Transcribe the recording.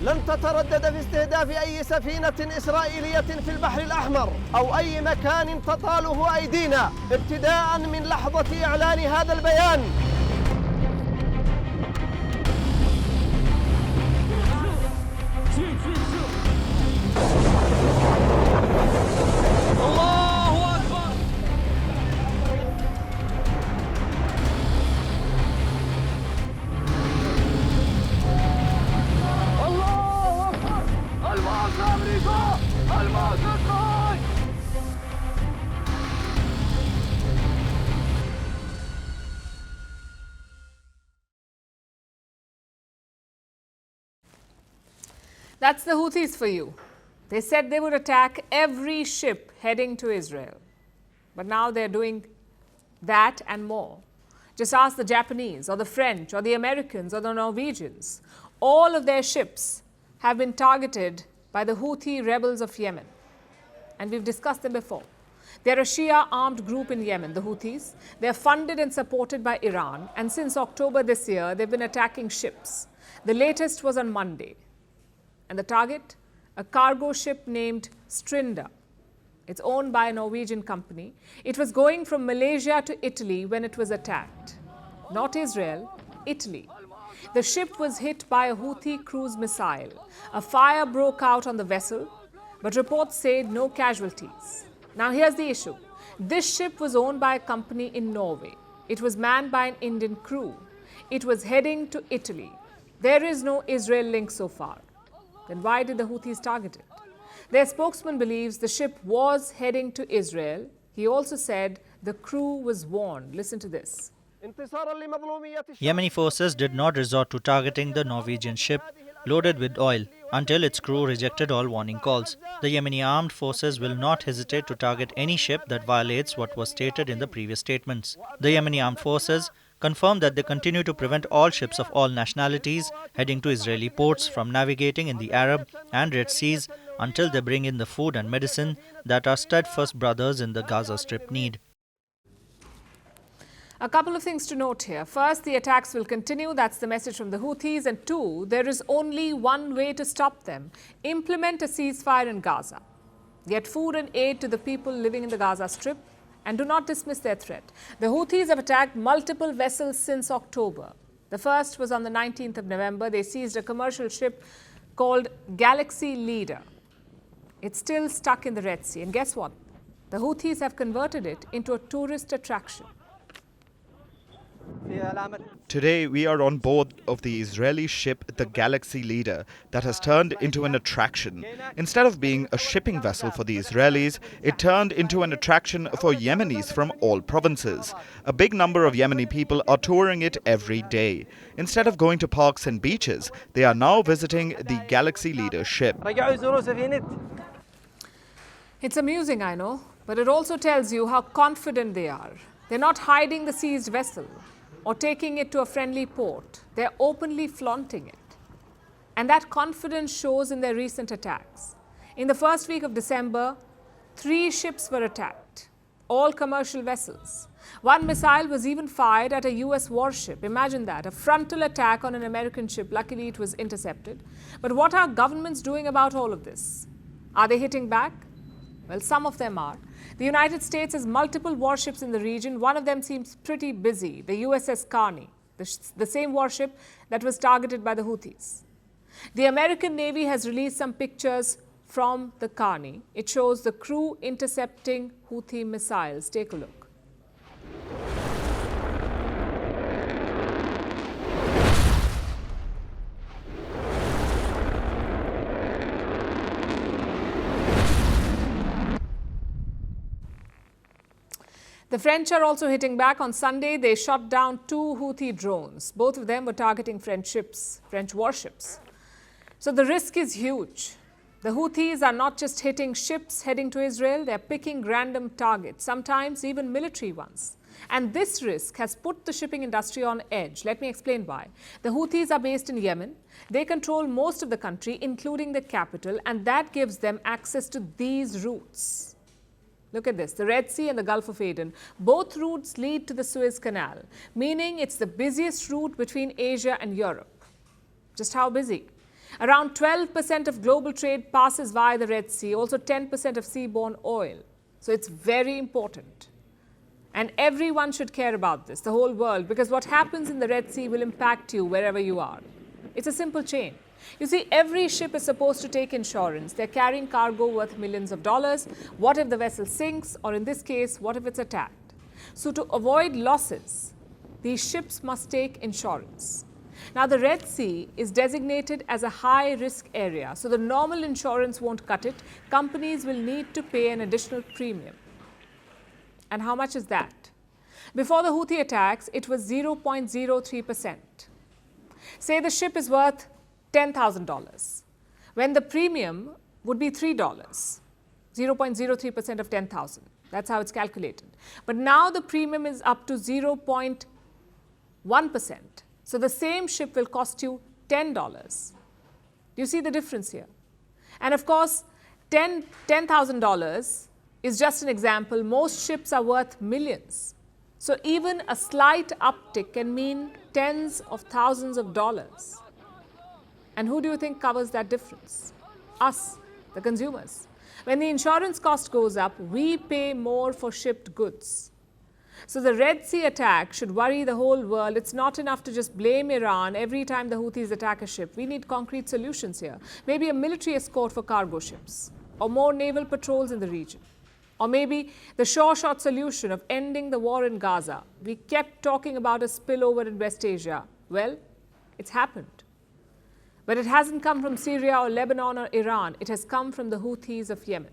لن تتردد في استهداف أي سفينة إسرائيلية في البحر الأحمر أو أي مكان تطاله أيدينا ابتداء من لحظة إعلان هذا البيان. الله أكبر. الله أكبر. الماس أمريكا. الماس إسرائيل. That's the Houthis for you. They said they would attack every ship heading to Israel. But now they're doing that and more. Just ask the Japanese or the French or the Americans or the Norwegians. All of their ships have been targeted by the Houthi rebels of Yemen. And we've discussed them before. They're a Shia armed group in Yemen, the Houthis. They're funded and supported by Iran. And since October this year, they've been attacking ships. The latest was on Monday. And the target? A cargo ship named Strinda. It's owned by a Norwegian company. It was going from Malaysia to Italy when it was attacked. Not Israel, Italy. The ship was hit by a Houthi cruise missile. A fire broke out on the vessel, but reports said no casualties. Now here's the issue. This ship was owned by a company in Norway. It was manned by an Indian crew. It was heading to Italy. There is no Israel link so far. Then why did the Houthis target it? Their spokesman believes the ship was heading to Israel. He also said the crew was warned. Listen to this. Yemeni forces did not resort to targeting the Norwegian ship loaded with oil until its crew rejected all warning calls. The Yemeni armed forces will not hesitate to target any ship that violates what was stated in the previous statements. The Yemeni armed forces confirmed that they continue to prevent all ships of all nationalities heading to Israeli ports from navigating in the Arab and Red Seas until they bring in the food and medicine that our steadfast brothers in the Gaza Strip need. A couple of things to note here. First, the attacks will continue. That's the message from the Houthis. And two, there is only one way to stop them. Implement a ceasefire in Gaza. Get food and aid to the people living in the Gaza Strip. And do not dismiss their threat. The Houthis have attacked multiple vessels since October. The first was on the 19th of November. They seized a commercial ship called Galaxy Leader. It's still stuck in the Red Sea. And guess what? The Houthis have converted it into a tourist attraction. Today we are on board of the Israeli ship the Galaxy Leader that has turned into an attraction. Instead of being a shipping vessel for the Israelis, it turned into an attraction for Yemenis from all provinces. A big number of Yemeni people are touring it every day. Instead of going to parks and beaches, they are now visiting the Galaxy Leader ship. It's amusing, I know, but it also tells you how confident they are. They're not hiding the seized vessel or taking it to a friendly port. They're openly flaunting it. And that confidence shows in their recent attacks. In the first week of December, 3 ships were attacked, all commercial vessels. One missile was even fired at a US warship. Imagine that, a frontal attack on an American ship. Luckily, it was intercepted. But what are governments doing about all of this? Are they hitting back? Well, some of them are. The United States has multiple warships in the region. One of them seems pretty busy, the USS Carney, the same warship that was targeted by the Houthis. The American Navy has released some pictures from the Carney. It shows the crew intercepting Houthi missiles. Take a look. The French are also hitting back. On Sunday, they shot down 2 Houthi drones. Both of them were targeting French warships. So the risk is huge. The Houthis are not just hitting ships heading to Israel, they're picking random targets, sometimes even military ones. And this risk has put the shipping industry on edge. Let me explain why. The Houthis are based in Yemen. They control most of the country, including the capital, and that gives them access to these routes. Look at this, the Red Sea and the Gulf of Aden. Both routes lead to the Suez Canal, meaning it's the busiest route between Asia and Europe. Just how busy? Around 12% of global trade passes via the Red Sea, also 10% of seaborne oil. So it's very important. And everyone should care about this, the whole world, because what happens in the Red Sea will impact you wherever you are. It's a simple chain. You see, every ship is supposed to take insurance. They're carrying cargo worth millions of dollars. What if the vessel sinks, or in this case, what if it's attacked? So to avoid losses, these ships must take insurance. Now, the Red Sea is designated as a high-risk area, so the normal insurance won't cut it. Companies will need to pay an additional premium. And how much is that? Before the Houthi attacks, it was 0.03%. Say the ship is worth $10,000, when the premium would be $3, 0.03% of 10,000. That's how it's calculated. But now the premium is up to 0.1%. So the same ship will cost you $10. Do you see the difference here? And of course, $10,000 is just an example. Most ships are worth millions. So even a slight uptick can mean tens of thousands of dollars. And who do you think covers that difference? Us, the consumers. When the insurance cost goes up, we pay more for shipped goods. So the Red Sea attack should worry the whole world. It's not enough to just blame Iran every time the Houthis attack a ship. We need concrete solutions here. Maybe a military escort for cargo ships, or more naval patrols in the region. Or maybe the sure-shot solution of ending the war in Gaza. We kept talking about a spillover in West Asia. Well, it's happened. But it hasn't come from Syria or Lebanon or Iran. It has come from the Houthis of Yemen.